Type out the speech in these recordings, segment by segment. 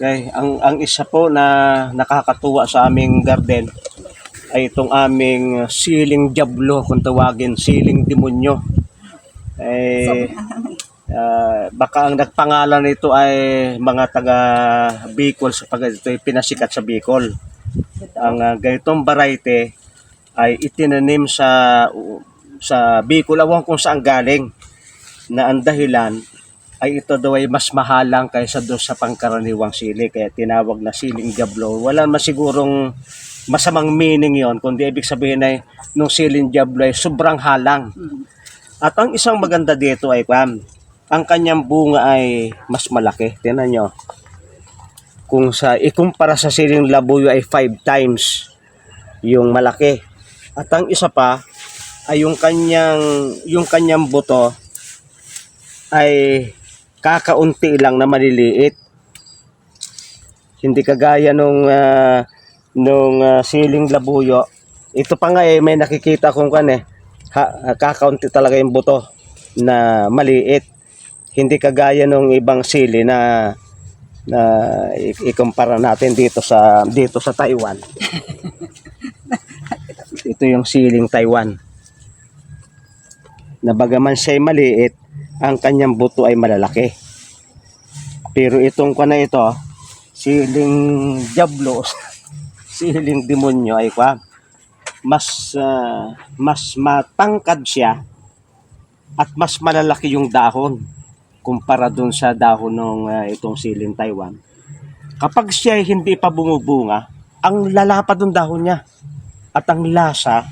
Okay, ang isa po na nakakatuwa sa aming garden ay itong aming siling diablo, kung tawagin, siling demonyo. Baka ang nagpangalan nito ay mga taga Bicol sapagkat ito ay pinasikat sa Bicol. Ang ganitong variety ay itinanim sa Bicol, awang kung saan galing, na ang dahilan ay ito daw ay mas mahalang kaysa doon sa pangkaraniwang sili, kaya tinawag na siling diablo. Wala man sigurong masamang meaning yon, kundi ibig sabihin ay nung siling diablo ay sobrang halang. At ang isang maganda dito ay ang kanyang bunga ay mas malaki. Tingnan nyo, kung ikumpara sa siling labuyo ay 5 times yung malaki. At ang isa pa ay yung kanyang buto ay kakaunti lang na maliliit. Hindi kagaya nung siling labuyo. Ito pa nga may nakikita kong kakaunti talaga yung buto na maliit. Hindi kagaya nung ibang sili na ikumpara natin dito sa Taiwan. Ito yung siling Taiwan. Na bagaman siya'y maliit, ang kanyang buto ay malalaki. Pero itong ito, siling diablo, siling demonyo ay mas matangkad siya at mas malalaki yung dahon kumpara dun sa dahon ng itong siling Taiwan. Kapag siya hindi pa bumubunga, ang lalapad ng dahon niya at ang lasa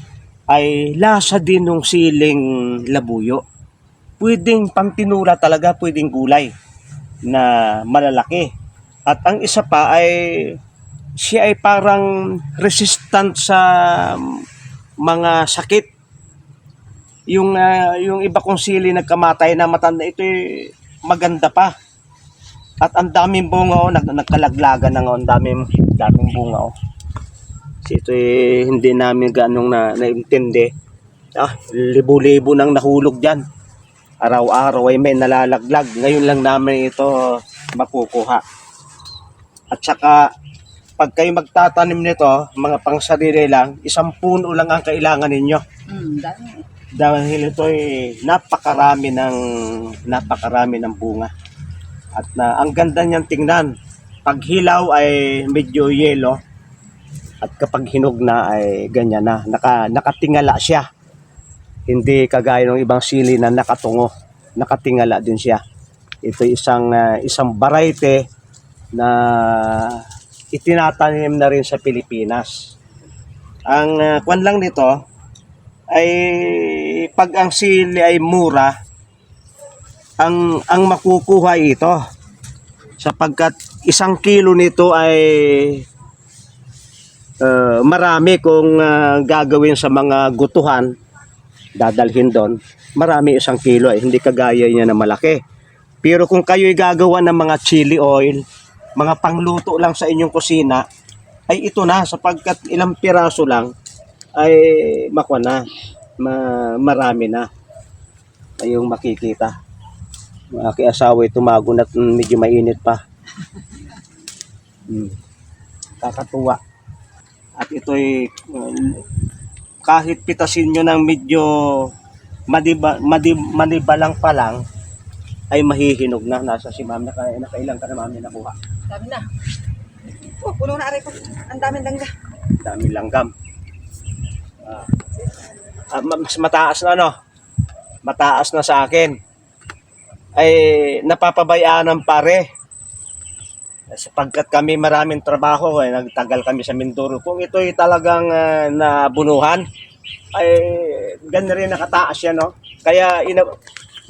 ay lasa din ng siling labuyo. Pwedeng pangtinula talaga, pwedeng gulay na malalaki. At ang isa pa ay siya ay parang resistant sa mga sakit. Yung iba kong sili nagkamatay na matanda, ito ay maganda pa. At ang daming bunga, nagkalaglagan na nga, ang daming bunga. Ito ay hindi namin ganong naintindi. Libo-libo nang nahulog dyan. Araw-araw ay may nalalaglag. Ngayon lang namin ito makukuha. At saka, pag kayo magtatanim nito, mga pangsarili lang, 1 puno lang ang kailangan ninyo. Dahil ito ay napakarami ng bunga. At ang ganda niyang tingnan. Pag hilaw ay medyo yellow. At kapag hinog na ay ganyan na. Nakatingala siya. Hindi kagaya ng ibang sili na nakatungo. Nakatingala din siya. Ito isang variety na itinatanim na rin sa Pilipinas. Ang kwan lang nito ay pag ang sili ay mura, ang makukuha ito. Sapagkat 1 kilo nito ay marami kung gagawin sa mga gutuhan, dadalhin doon, marami 1 kilo ay hindi kagaya niya na malaki. Pero kung kayo'y gagawa ng mga chili oil, mga pangluto lang sa inyong kusina, ay ito na, sapagkat ilang piraso lang ay marami na kayong makikita. Aking asawa ay tumagon at medyo mainit pa. Kakatuwa. At ito'y kahit pitasin nyo ng medyo manibalang pa lang, ay mahihinog na. Nasa si ma'am, nakailang ka na ma'am na nakuha? Dami na. Puno na aray ko. Ang daming langgam. Daming langgam. Mas mataas na mataas na sa akin. Ay napapabayaan ng pare. Sapagkat kami maraming trabaho, nagtagal kami sa Mindoro. Kung ito'y talagang nabunuhan, ay ganyan rin nakataas yan, Kaya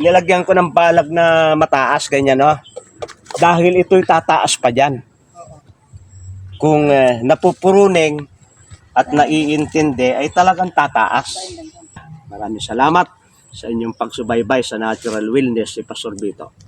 nilagyan ko ng balag na mataas, ganyan, Dahil ito'y tataas pa dyan. Kung napupuruning at naiintindi, ay talagang tataas. Maraming salamat sa inyong pagsubaybay sa Natural Wellness si Pastor Vito.